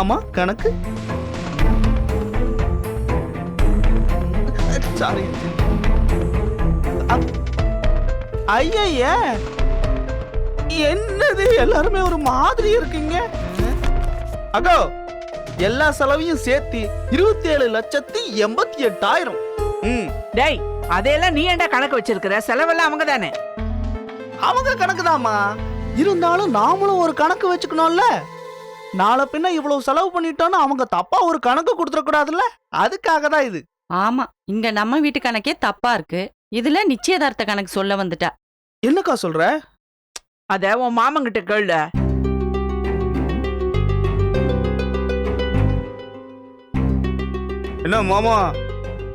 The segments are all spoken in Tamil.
மாமா கணக்கு? சாரி. ஐய, என்னது எல்லாருமே ஒரு மாதிரி இருக்கீங்க? அகோ, எல்லா செலவையும் சேர்த்து 27,88,000. டேய், அதையெல்லாம் நீ ஏன்டா கணக்கு வச்சிருக்கிற? செலவெல்லாம் அவங்க தானே. அவங்க கணக்குதாம்மா. இருந்தாலும் நாமளும் ஒரு கணக்கு வச்சுக்கணும்ல. நாளை பின்ன இவ்வளவு செலவு பண்ணிட்டோன்னு அவங்க தப்பா ஒரு கணக்கு கொடுத்துட கூடாதுல்ல. அதுக்காக தான் இது. ஆமா, இங்க நம்ம வீட்டு கணக்கே தப்பா இருக்கு. இதுல நிச்சயதார்த்த கணக்கு சொல்ல வந்துட்டா. என்னக்கா சொல்ற? அத உன் மாமங்கிட்ட கேளு. என்ன மாமா,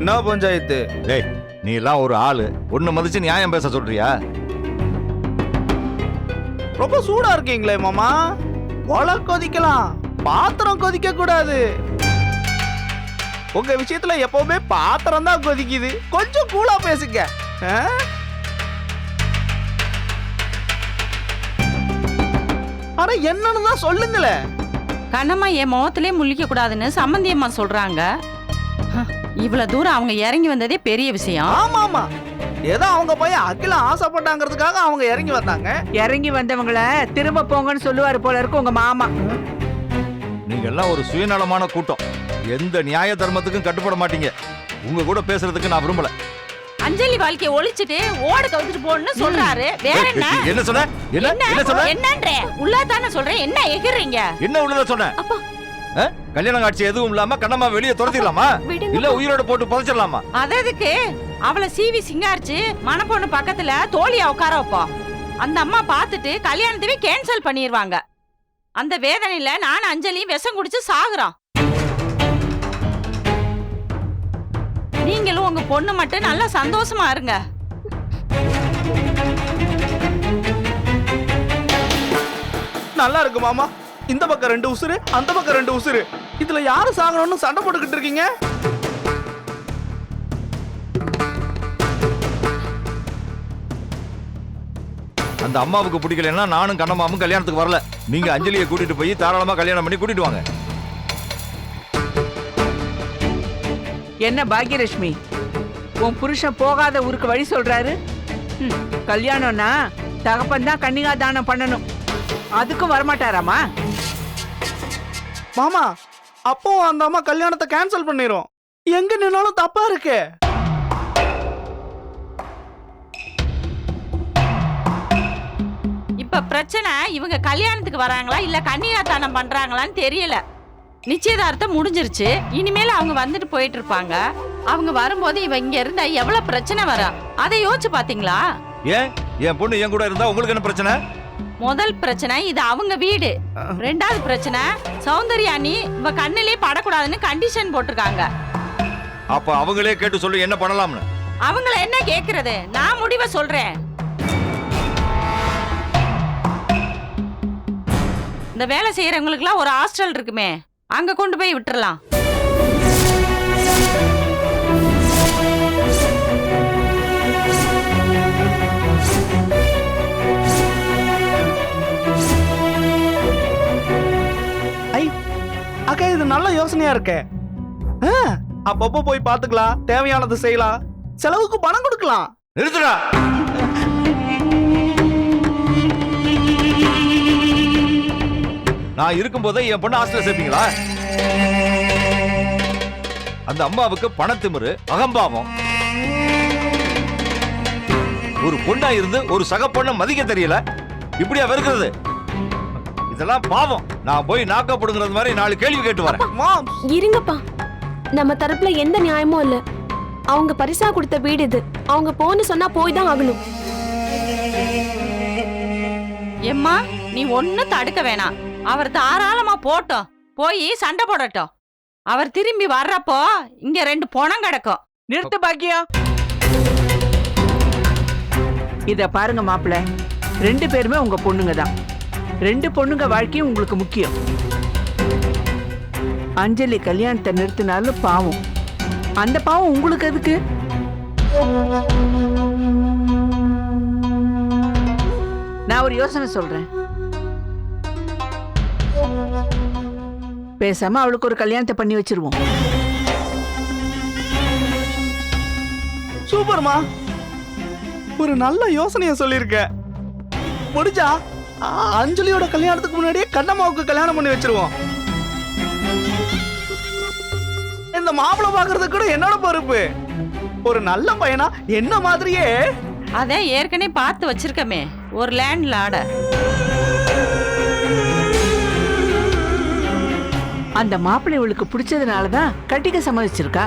என்ன பஞ்சாயத்து? டேய், நீ எல்லாம் ஒரு ஆளு, ஒண்ணு மதிச்சு நியாயம் பேச சொல்றியா? ரொம்ப சூடா இருக்கீங்களே மாமா. ஒலை கொதிக்கலாம், பாத்திரம் கொதிக்க கூடாது. உங்க விஷயத்துல எப்பவுமே பாத்திரம் தான் கொதிக்குது. கொஞ்சம் கூலா பேசுங்க. ஆனா என்னன்னு தான் சொல்லுங்களே. கண்ணம்மா என் முகத்திலே முழிக்க கூடாதுன்னு சம்பந்தியம்மா சொல்றாங்க. இவ்வளவு தூரம் அவங்க இறங்கி வந்ததே பெரிய விஷயம். ஆமா ஆமா, ஏதோ அவங்க பையன் அகில ஆசைப்பட்டாங்கிறதுக்காக அவங்க இறங்கி வந்தாங்க. இறங்கி வந்தவங்கள திரும்ப போங்கன்னு சொல்லுவாரு போல இருக்கு உங்க மாமா. நீங்க எல்லாம் ஒரு சுயநலமான கூட்டம். எந்த நியாய தர்மத்துக்கும் கட்டுப்பட மாட்டீங்க. உங்க கூட பேசுறதுக்கு நான் விரும்பல. அஞ்சலி வாழ்க்கையை ஒழிச்சிட்டு ஓட கவுத்துட்டு போன்னு சொல்றாரு. வேற என்ன? என்ன சொன்ன? என்ன சொன்ன? என்னன்றே உள்ளதானே சொல்றேன். என்ன எகிறீங்க? என்ன உள்ளத சொன்ன? கல்யாணம் காட்சி எதுவும் இல்லாம கண்ணம்மா வெளியே துரத்திடலாமா? இல்ல உயிரோட போட்டு புதைச்சிடலாமா? அததுக்கு அவளை சீவி சிங்காரிச்சு மணப்பொண்ணு பக்கத்துல தோழியா உட்கார வைப்போம். அந்த அம்மா பார்த்துட்டு கல்யாணத்தவே கேன்சல் பண்ணிடுவாங்க. அந்த வேதனையில நான் அஞ்சலியும் விஷம் குடிச்சு சாகுறோம். நீங்களும் உங்க பொண்ணு மட்டும் நல்லா சந்தோஷமா இருங்க. நல்லா இருக்கு மாமா. இந்த பக்கம் 2 உசுறு, அந்த பக்கம் 2 உசுறு. இதுல யாரு சாகணும்னு சண்டை போட்டுக்கிட்டு இருக்கீங்க? அந்த அம்மாவுக்கு பிடிக்கலன்னா நானும் கண்ணம்மாவும் கல்யாணத்துக்கு வரல. நீங்க அஞ்சலியை கூட்டிட்டு போய் தாராளமா கல்யாணம் பண்ணி கூட்டிட்டு வாங்க. என்ன பாக்யலட்சுமி, உன் புருஷன் போகாத ஊருக்கு வழி சொல்றாரு. கல்யாணம்னா தகப்பன் தான் கன்னிகா தானம் பண்ணணும். அதுக்கும் வரமாட்டாராமா? மாமா, அப்போ அந்த அம்மா கல்யாணத்தை கேன்சல் பண்ணிரும். எங்க நின்னாலும் தப்பா இருக்கு. இப்ப பிரச்சனை இவங்க கல்யாணத்துக்கு வராங்களா இல்ல கன்னிகா தானம் பண்றாங்களான்னு தெரியல. நிச்சயதார்த்தம் முடிஞ்சிருச்சு. இனிமேல அவங்க வந்துட்டு போயிட்டு இருப்பாங்க. அவங்க வரும்போது இவ இங்க இருந்தா எவ்வளவு பிரச்சனை வரும் அதை யோசிச்சு பாத்தீங்களா? ஏன் என் பொண்ணு என் கூட இருந்தா உங்களுக்கு என்ன பிரச்சனை? முதல் பிரச்சனை இது அவங்க வீடு. ரெண்டாவது பிரச்சனை சௌந்தர்யானி இவ கண்ணிலே படக்கூடாதுன்னு கண்டிஷன் போட்டிருக்காங்க. அப்ப அவங்களே கேட்டு சொல்லு என்ன பண்ணலாம்னு. அவங்கள என்ன கேக்குறது? நான் முடிவை சொல்றேன். இந்த வேலை செய்யறவங்களுக்குலாம் ஒரு ஹாஸ்டல் இருக்குமே, அங்க கொண்டு போய் விட்டுறலாம். அக்கா, இது நல்ல யோசனையா இருக்கு. அப்பப்போ போய் பாத்துக்கலாம், தேவையானது செய்யலாம், செலவுக்கு பணம் கொடுக்கலாம். நிறுத்துடா. நான் இருக்கும் போதே என் பொண்ணு ஹாஸ்டல்ல சேர்ப்பீங்களா? அந்த அம்மாவுக்கு பணத்திமிரு, அகம்பாவம். ஒரு பொண்ணா இருந்து ஒரு சக பொண்ணை மதிக்க தெரியல. இப்படியா வெறுக்கிறது? இதெல்லாம் பாவம். நான் போய் நாக்கப்படுங்கிறது மாதிரி 4 கேள்வி கேட்டு வரேன். இருங்கப்பா, நம்ம தரப்புல எந்த நியாயமும் இல்ல. அவங்க பரிசா கொடுத்த வீடு இது. அவங்க போன்னு சொன்னா போய் தான் ஆகணும். எம்மா, நீ ஒன்னும் தடுக்க வேணாம். அவர் தாராளமா போட்டோம், போய் சண்டை போடட்டும். அவர் திரும்பி வர்றப்போ இங்க 2 பணம் கிடக்கும். நிறுத்து பாக்கியம். இத பாருங்க மாப்பிள்ள, 2 பேருமே உங்க பொண்ணுங்க தான். 2 பொண்ணுங்க வாழ்க்கையும் உங்களுக்கு முக்கியம். அஞ்சலி கல்யாணத்தை நிறுத்தினாலும் பாவம். அந்த பாவம் உங்களுக்கு எதுக்கு? நான் ஒரு யோசனை சொல்றேன். பேசாம அவளுக்கு ஒரு கல்யாணத்தை பண்ணி வச்சிருவோம். சூப்பர்மா, ஒரு நல்ல யோசனைய சொல்லிருக்க. முடிஞ்சா அஞ்சலியோட கல்யாணத்துக்கு முன்னாடியே கண்ணம்மாவுக்கு கல்யாணம் பண்ணி வச்சிருவோம். இந்த மாப்பிள்ளை பாக்குறது கூட என்னோட பொறுப்பு. ஒரு நல்ல பையனா என்ன மாதிரியே அதான் ஏற்கனவே பார்த்து வச்சிருக்கமே ஒரு லேண்ட்ல ஆட. அந்த மாப்பிள்ளை இவளுக்கு பிடிச்சதுனாலதான் கட்டிக்க சம்மதிச்சிருக்கா.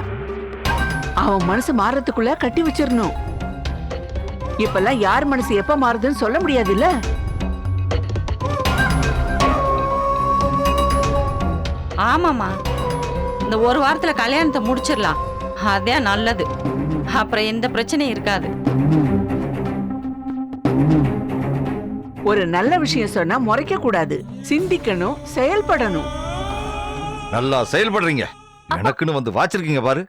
அவன் மனசு மாறதுக்குள்ள கட்டி வச்சிடணும். இப்பெல்லாம் யார் மனசு எப்ப மாறுதுன்னு சொல்ல முடியாது இல்ல. ஆமாமா, இந்த ஒரு வாரத்துல கல்யாணத்தை முடிச்சிடலாம். அதே நல்லது. அப்புறம் எந்த பிரச்சனையும் இருக்காது. ஒரு நல்ல விஷயம் சொன்னா முறைக்க கூடாது, சிந்திக்கணும், செயல்படணும். நல்லா செயல்படுறீங்க. எனக்குன்னு வந்து வாச்சிருக்கீங்க பாரு.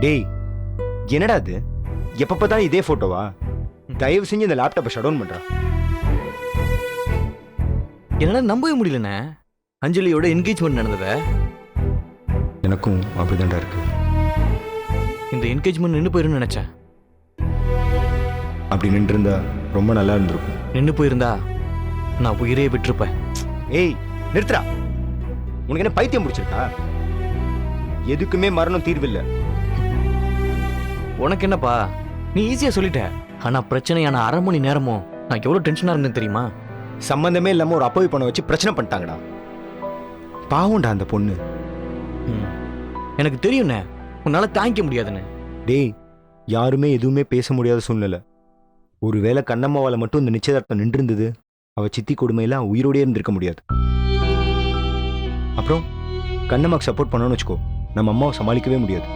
டேய், என்னடா இது? எப்ப பார்த்தாலும் இதே போட்டோவா? தயவு செஞ்சு இந்த லேப்டாப்பை ஷட் டவுன் பண்றா. என்னால நம்பவே முடியலண்ணே, அஞ்சலியோட என்கேஜ்மெண்ட் நடந்தத. எனக்கும் அப்படிதான்டா இருக்கு. இந்த என்கேஜ்மெண்ட் நின்று போயிருன்னு நினைச்சேன். அப்படி நின்று இருந்தா ரொம்ப நல்லா இருந்திருக்கும். நின்று போயிருந்தா நான் உயிரே விட்டுருப்பேன். ஏய் நிறுத்துறா. உனக்கு என்ன பைத்தியம் முடிச்சிருக்கா? எதுக்குமே மரணம் தீர்வில்லை. உனக்கு என்னப்பா, நீ ஈஸியா சொல்லிட்ட. ஆனா பிரச்சனையான அரை மணி நேரமும் நான் எவ்வளவு டென்ஷனா இருந்தேன் தெரியுமா? சம்பந்தமே இல்லாம ஒரு அப்பாவி பண்ண வச்சு பிரச்சனை பண்ணிட்டாங்கடா. பாவம்டா அந்த பொண்ணு. எனக்கு தெரியும்ண்ணே, உன்னால தாங்கிக்க முடியாதுன்னு. டேய், யாருமே எதுவுமே பேச முடியாத சூழ்நிலை. ஒருவேளை கண்ணம்மாவால மட்டும் இந்த நிச்சயதார்த்தம் நின்று இருந்தது, அவ சித்தி கொடுமையில உயிரோடயே இருந்திருக்க முடியாது. அப்புறம் கண்ணம்மாக்கு சப்போர்ட் பண்ணணும்னு வச்சுக்கோ, நம்ம அம்மாவை சமாளிக்கவே முடியாது.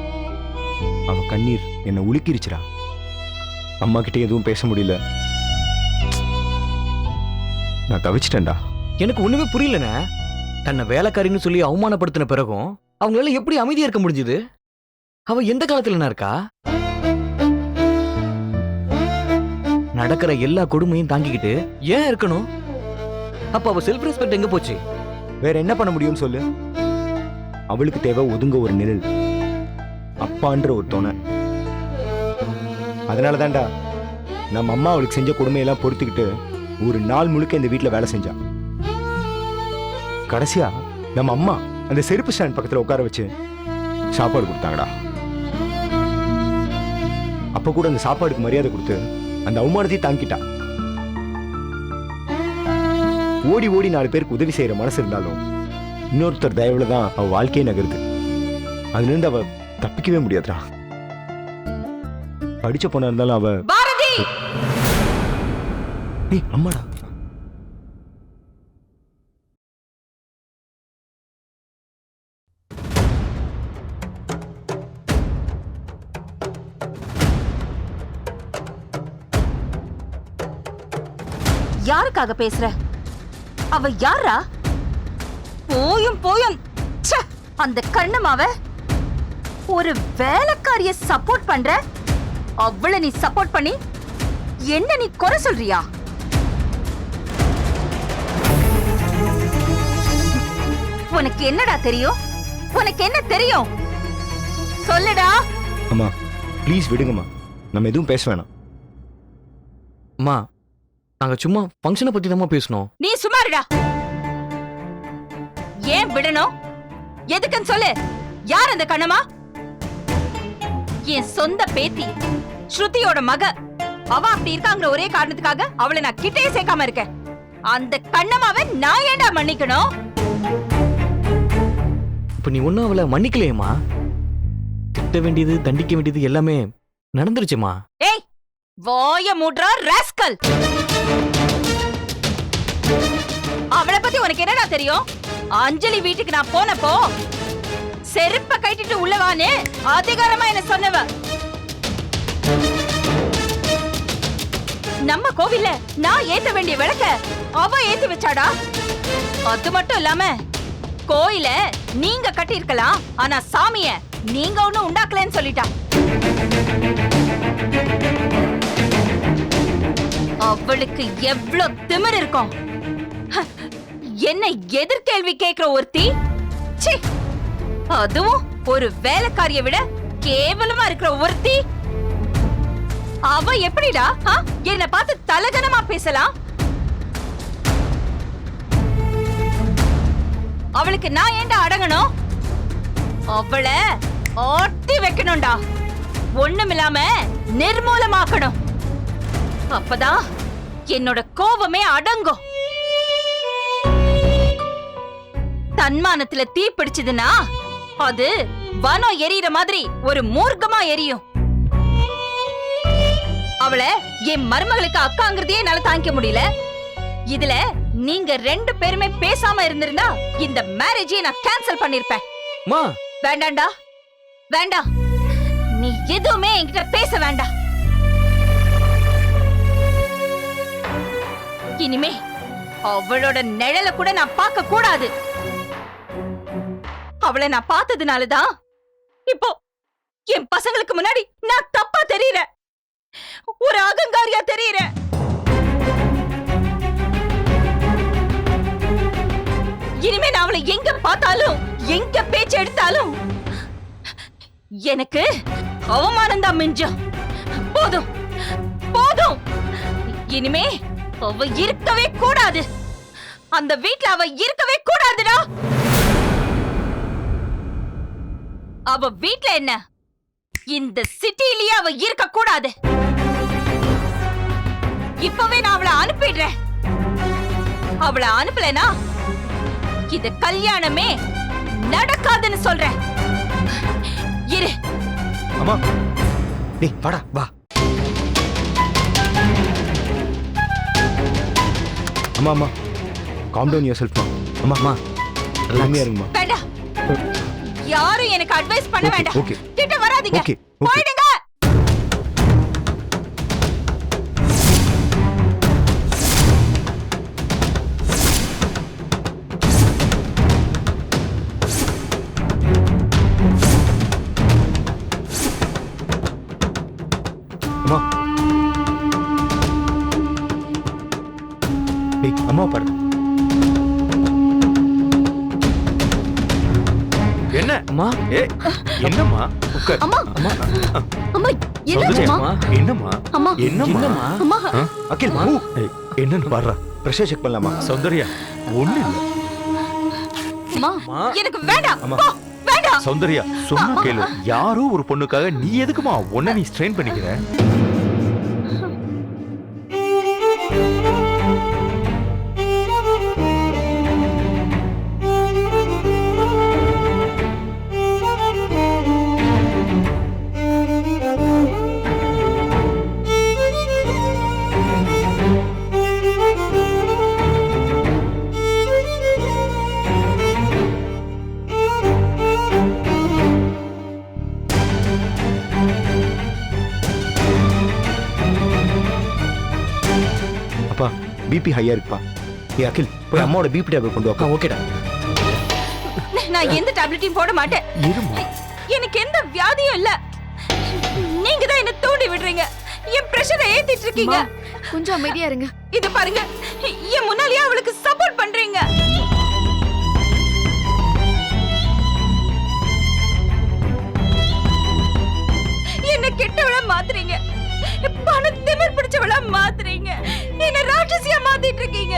அவ கண்ணீர் என்னை உலுக்கிருச்சுடா. அம்மா கிட்டே எதுவும் பேச முடியல. நான் தவிச்சிட்டேன்டா. எனக்கு ஒண்ணுமே புரியலண்ணே. தன்னை வேலைக்காரின்னு சொல்லி அவமானப்படுத்தின பிறகும் அவங்களால எப்படி அமைதியா இருக்க முடிஞ்சது? அவ எந்த காலத்துல இருக்கா? நடக்கிற எல்லா கொடுமையும் தாங்கிக்கிட்டு ஏன் இருக்கணும்? அப்ப அவ செல்ஃப் ரெஸ்பெக்ட் எங்க போச்சு? வேற என்ன பண்ண முடியும்னு சொல்லு. அவளுக்கு தேவை ஒதுங்க ஒரு நிழல், அப்பான்ற ஒரு துணை. அதனால தான்டா நம்ம அம்மா அவளுக்கு செஞ்ச கொடுமையெல்லாம் பொறுத்துக்கிட்டு ஒரு நாள் முழுக்க இந்த வீட்டில் வேலை செஞ்சா. கடைசியா நம்ம அம்மா அந்த செருப்பு ஸ்டாண்ட் பக்கத்தில் உட்கார வச்சு சாப்பாடு கொடுத்தாங்கடா. அப்ப கூட அந்த சாப்பாடுக்கு மரியாதை கொடுத்து அந்த அவமானத்தையும் தாங்கிட்டா. ஓடி ஓடி 4 பேருக்கு உதவி செய்யற மனசு இருந்தாலும் இன்னொருத்தர் தயவுல தான் அவ வாழ்க்கையே நகருது. அதுல இருந்து அவ தப்பிக்கவே முடியாதுடா. படிச்ச பொண்ணா இருந்தாலும் அவ பாரதி, ஏய் அம்மாடா. யாருக்காக பேசுற? அவ யாரா? போயும் போயும். ச்சே, அந்த கண்ணம்மாவ ஒரு வேலைக்காரிய சப்போர்ட் பண்ற. அவளை நீ சப்போர்ட் பண்ணி என்ன நீ குறை சொல்றியா? உனக்கு என்னடா தெரியும்? உனக்கு என்ன தெரியும்? சொல்லுடா. அம்மா ப்ளீஸ் விடுங்கம்மா, நம்ம எதுவும் பேச வேணாம். அம்மா, நாங்க சும்மா ஃபங்க்ஷனை பத்தி தான் பேசணும். நீ சும்மாருடா. ஏன் விடணும்? எதுக்குன்னு சொல்லு. யார் அந்த கண்ணம்மா? என் சொந்த பேத்தி, ஸ்ருதியோட மக. அவ அப்படி இருக்காங்கிற ஒரே காரணத்துக்காக அவளை நான் கிட்டே சேர்க்காம இருக்கேன். அந்த கண்ணம்மாவை நான் ஏன்டா மன்னிக்கணும்? இப்ப நீ ஒன்னும் அவளை மன்னிக்கலையேம்மா. திட்ட வேண்டியது, தண்டிக்க வேண்டியது எல்லாமே நடந்துருச்சுமா. ஏய், வாய மூட்றா ராஸ்கல். அவளை பத்தி உனக்கு என்னடா தெரியும்? அஞ்சலி வீட்டுக்கு நான் போனப்போ செருப்ப கட்டிட்டு உள்ளவான்னு அதிகாரமா என்ன சொன்னவ. நம்ம கோவில்ல நான் ஏத்த வேண்டிய விளக்க அவ ஏத்தி வச்சாடா. அது மட்டும் இல்லாம கோயில நீங்க கட்டி இருக்கலாம், ஆனா சாமிய நீங்க ஒண்ணும் உண்டாக்கலன்னு சொல்லிட்டா. அவளுக்கு எவ்வளவு திமிர் இருக்கும். என்ன எதிர்கேள்வி கேக்குற ஒருத்தி, ச்சீ. அதுவும் ஒரு வேலைக்காரிய விட கேவலமா இருக்கிற ஒருத்தி. அவ எப்படிடா என்ன பார்த்து தலகனமா பேசலாம்? அவளுக்கு நான் ஏன்டா அடங்கணும்? அவளை ஆட்டி வைக்கணும்டா, ஒண்ணுமில்லாம நிர்மூலமாக்கணும். அப்பதான் என்னோட கோபமே அடங்கும். தன்மானத்துல தீ பிடிச்சதுன்னா அது வனம் எரியிற மாதிரி ஒரு மூர்க்கமா எரியும். அவளை என் மருமகளுக்கு அக்காங்கிறதையே என்னால தாங்கிக்க முடியல. இதுல நீங்க 2 பேருமே பேசாம இருந்திருந்தா இந்த மேரேஜை நான் கேன்சல் பண்ணிருப்பேன். வேண்டாம்டா, வேண்டாம். நீ எதுவுமே என்கிட்ட பேச வேண்டாம். இனிமே அவளோட நிழல கூட நான் பார்க்க கூடாது. அவளை நான் பார்த்ததுனாலதான் இப்போ என் பசங்களுக்கு முன்னாடி நான் தப்பா தெரியறேன், ஒரு அகங்காரியா தெரியறேன். இனிமே நான் அவளை எங்க பார்த்தாலும் எங்க பேச்சு எடுத்தாலும் எனக்கு அவமானம் தான் மிஞ்சும். போதும் போதும், இனிமே அவ இருக்கவே கூடாது. அந்த வீட்ல அவ இருக்கவே கூடாதுடா. அவ வீட்ல என்ன, இந்த சிட்டிலேயே அவ இருக்க கூடாது. இப்பவே நான் அவளை அனுப்பிடுறேன். அவளை அனுப்பலனா இது கல்யாணமே நடக்காதுன்னு சொல்றேன். இரு. அம்மா, டேய் வாடா வா. அம்மா அம்மா, calm down yourself மா. அம்மா அம்மா, பொறுமையா இருங்கம்மா. வேண்டாம், யாரும் எனக்கு அட்வைஸ் பண்ண வேண்டாம். ஓகே கிட்ட வராதீங்க, ஓகே போயிடுங்க. அம்மா, டேய் அம்மா பாரு. என்ன அம்மா, என்னம்மா உட்கார். அம்மா அம்மா அம்மா சொல்லுமா? என்னம்மா அம்மா என்னம்மா அம்மா அகில் ஏய், என்னன்னு பாடுறா. பிரஷர் செக் பண்ணலாமா? சௌந்தர்யா ஒண்ணு இல்ல. அம்மா, எனக்கு வேண்டாம். அம்மா. போ, வேண்டாம். சௌந்தர்யா சொன்னா கேளு. யாரோ ஒரு பொண்ணுக்காக நீ எதுக்குமா உன்னை நீ ஸ்ட்ரெயின் பண்ணிக்கிற? அப்பா பிபி ஹையா இருக்குப்பா. ஏ அகில், போய் அம்மாவோட பிபி டேப்லெட் கொண்டு வா. ஓகேடா. நான் எந்த டேப்லெட்டையும் போட மாட்டேன். இருமா. எனக்கு எந்த வியாதியும் இல்ல. நீங்க தான் என்ன தூண்டி விடுறீங்க, என் பிரஷரை ஏத்திட்டு இருக்கீங்க. கொஞ்சம் அமைதியா இருங்க. இது பாருங்க, என் முன்னாலேயே அவளுக்கு சப்போர்ட் பண்றீங்க. என்ன கெட்டவளா மாத்துறீங்க, பண திமிர் பிடிச்சவளா மாத்துறீங்க, என்ன ராட்சசியா மாத்திட்டு இருக்கீங்க.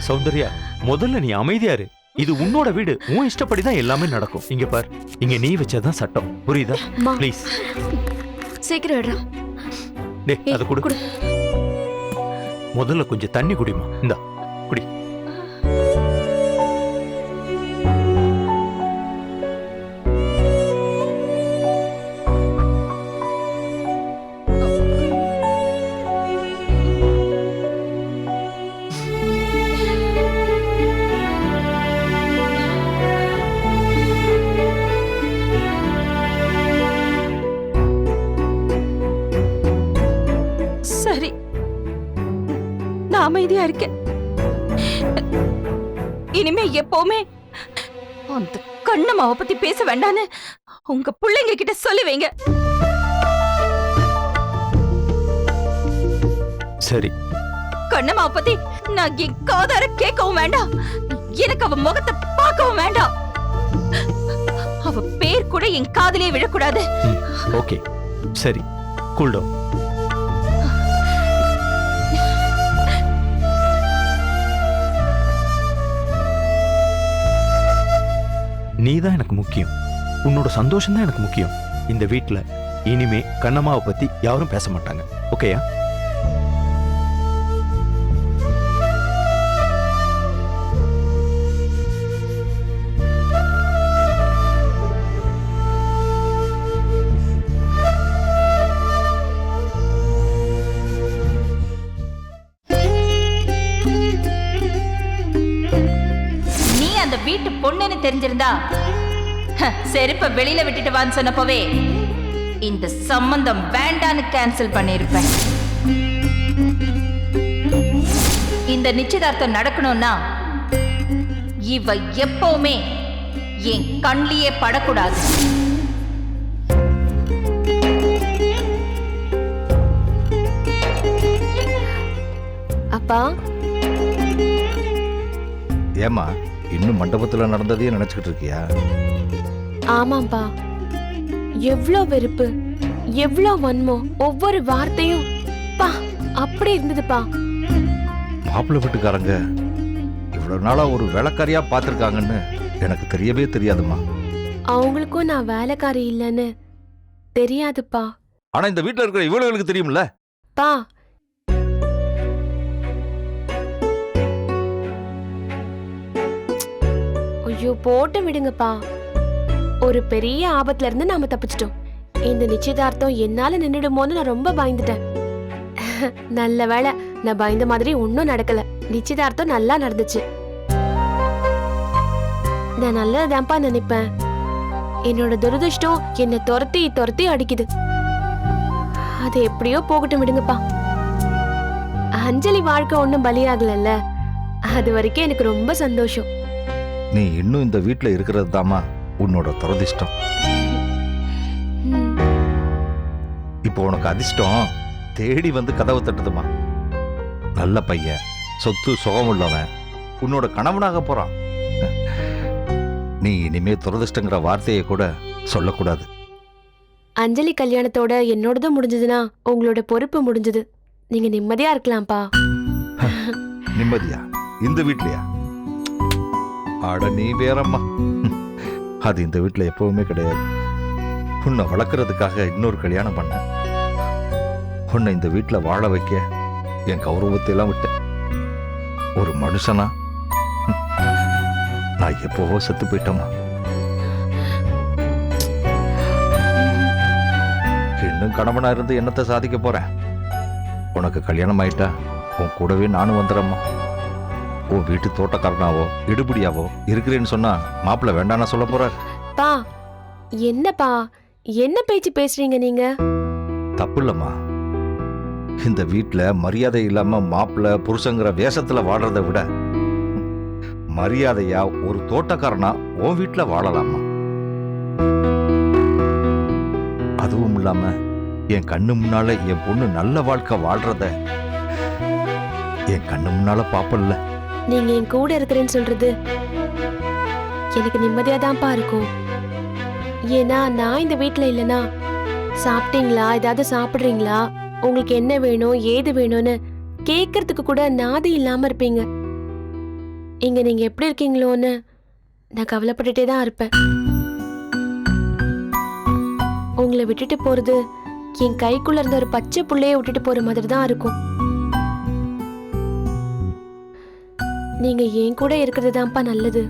சௌந்தர்யா முதல்ல நீ அமைதியா இரு. இது உன்னோட வீடு, உன் இஷ்டப்படி தான் எல்லாமே நடக்கும். இங்க பார், இங்க நீ வச்சதான் சட்டம், புரியுதா? அம்மா. ப்ளீஸ் சீக்கிரம் விடுறா. டேய் அதை கொடு. முதல்ல கொஞ்சம் தண்ணி குடிமா. இந்தா குடி. நான் அமைதியா இருக்கேன். இனிமே எப்பவுமே அந்த கண்ணம்மாவை பத்தி பேச வேண்டான்னு உங்க பிள்ளைங்க கிட்ட சொல்லி வைங்க. சரி. கண்ணம்மாவை பத்தி நான் என் காதார கேட்கவும் வேண்டாம், எனக்கு அவ முகத்தை பார்க்கவும் வேண்டாம். அவ பேர் கூட என் காதிலே விழக்கூடாது. ஓகே, சரி, கூல் டவுன். நீ தான் எனக்கு முக்கியம். உன்னோட சந்தோஷம் தான் எனக்கு முக்கியம். இந்த வீட்ல இனிமே கண்ணம்மாவை பத்தி யாரும் பேச மாட்டாங்க. ஓகேயா? வீட்டு பொண்ணுன்னு தெரிஞ்சிருந்தா செருப்ப வெளியில விட்டுட்டு வான்னு சொன்னப்பவே இந்த சம்பந்தம் வேண்டான்னு கேன்சல் பண்ணிருப்பேன். இந்த நிச்சயதார்த்தம் நடக்கணும்னா இவ எப்பவுமே என் கண்ணிலேயே படக்கூடாது. அப்பா, ஏமா இன்னும் மண்டபத்துல நடந்ததையே நினைச்சுக்கிட்டு இருக்கியா? ஆமாப்பா, எவ்ளோ வெறுப்பு, எவ்ளோ வன்மம், ஒவ்வொரு வார்த்தையும் பா அப்படி இருந்ததுப்பா. மாப்பிள்ளை வீட்டுக்காரங்க இவ்வளவு நாளா ஒரு வேலைக்காரியா பார்த்திருக்காங்கன்னு எனக்கு தெரியவே தெரியாதுமா. அவங்களுக்கும் நான் வேலைக்காரி இல்லைன்னு தெரியாதுப்பா. ஆனா இந்த வீட்டுல இருக்கிற இவளுகளுக்கு தெரியும்ல. பா, ஐயோ போட்டு விடுங்கப்பா. ஒரு பெரிய ஆபத்துல இருந்து நாம தப்பிச்சிட்டோம். இந்த நிச்சயதார்த்தம் என்னால நின்னுடுமோன்னு நான் ரொம்ப பயந்துட்டேன். நல்ல வேளை, நான் பயந்த மாதிரி ஒன்னும் நடக்கல. நிச்சயதார்த்தம் நல்லா நடந்துச்சு. நான் நல்லதான்ப்பா நினைப்பேன். என்னோட துரதிருஷ்டம் என்னை துரத்தி துரத்தி அடிக்குது. அது எப்படியோ போகட்டும் விடுங்கப்பா. அஞ்சலி வாழ்க்கை ஒன்னும் பலியாகல. அது வரைக்கும் எனக்கு ரொம்ப சந்தோஷம். நீ இன்னும் இந்த வீட்டுல இருக்கிறது தாமா உன்னோட துரதிஷ்டம். இப்போ உனக்கு அதிர்ஷ்டம் தேடி வந்து கதவை தட்டுதுமா. நல்ல பையன், சொத்து சுகம் உள்ளவன் உன்னோட கணவனாக போறான். நீ இனிமே துரதிஷ்டங்கிற வார்த்தையை கூட சொல்லக்கூடாது. அஞ்சலி கல்யாணத்தோட என்னோடதும் முடிஞ்சதுன்னா உங்களோட பொறுப்பு முடிஞ்சது. நீங்க நிம்மதியா இருக்கலாம்ப்பா. நிம்மதியா? இந்த வீட்லயா? ஆட நீ வேறம்மா. அது இந்த வீட்டுல எப்பவுமே கிடையாது. உன்னை வளர்க்கறதுக்காக இன்னொரு கல்யாணம் பண்ண, உன்னை இந்த வீட்டுல வாழ வைக்க என் கௌரவத்தை எல்லாம் விட்டேன். ஒரு மனுஷனா நான் எப்பவோ செத்து போயிட்டோமா. இன்னும் கணவனா இருந்து என்னத்தை சாதிக்க போறேன்? உனக்கு கல்யாணம் ஆயிட்டா உன் கூடவே நானும் வந்துடுறேம்மா. உன் வீட்டு தோட்டக்காரனாவோ இடுபடியாவோ இருக்கிறேன்னு சொன்னா மாப்பிள்ள வேண்டானா சொல்ல போறாரு. பா, என்னப்பா என்ன பேச்சு பேசுறீங்க நீங்க? தப்பு இல்லம்மா. இந்த வீட்டுல மரியாதை இல்லாம மாப்பிள்ள புருஷங்கிற வேஷத்துல வாடுறதை விட மரியாதையா ஒரு தோட்டக்காரனா உன் வீட்டுல வாழலாமா. அதுவும் இல்லாம என் கண்ணு முன்னால என் பொண்ணு நல்ல வாழ்க்கை வாழ்றத என் கண்ணு முன்னால பாப்பல்ல. நீங்க என் கூட இருக்கிறேன்னு சொல்றது எனக்கு நிம்மதியா தான்ப்பா இருக்கும். ஏன்னா நான் இந்த வீட்டுல இல்லைன்னா சாப்பிட்டீங்களா, ஏதாவது சாப்பிடுறீங்களா, உங்களுக்கு என்ன வேணும் ஏது வேணும்னு கேட்கறதுக்கு கூட நாதி இல்லாம இருப்பீங்க. இங்க நீங்க எப்படி இருக்கீங்களோன்னு நான் கவலைப்பட்டுட்டே தான் இருப்பேன். உங்களை விட்டுட்டு போறது என் கைக்குள்ள இருந்த ஒரு பச்சை புள்ளைய விட்டுட்டு போற மாதிரி தான் இருக்கும். நீங்க என் கூட இருக்கிறது தான்ப்பா நல்லது.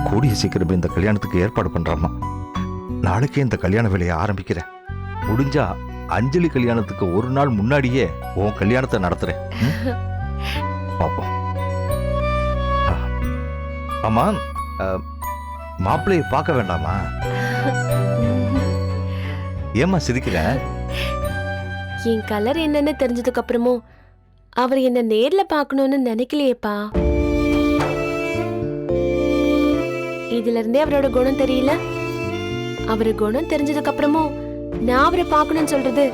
கூடிய சீக்கிரமே இந்த கல்யாணத்துக்கு ஏற்பாடு பண்றாமா. நாளைக்கே இந்த கல்யாண வேலையை ஆரம்பிக்கிறேன். முடிஞ்சா அஞ்சலி கல்யாணத்துக்கு ஒரு நாள் முன்னாடியே உன் கல்யாணத்தை நடத்துறேன். பாப்போம். ஆமா, மாப்பிள்ளையை பார்க்க வேண்டாமா? ஏமா சிரிக்கிற? என் கலர் என்னன்னு தெரிஞ்சதுக்கு அப்புறமும் அவர் என்ன நேர்ல பார்க்கணும்னு நினைக்கலையேப்பா. இதுல இருந்தே அவரோட குணம் தெரியல. அவரு குணம் தெரிஞ்சதுக்கு அப்புறமும் நான் அவரை பார்க்கணும்னு சொல்றது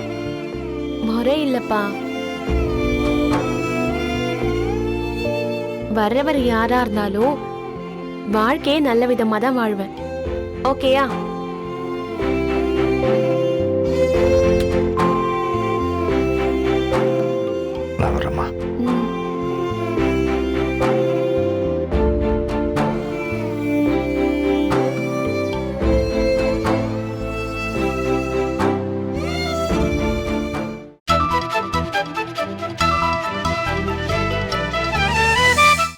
முறை இல்லப்பா. வர்றவர் யாரா இருந்தாலும் வாழ்க்கையே நல்ல விதமா தான் வாழ்வேன். ஓகேயா? நான் வரேம்மா. ம்.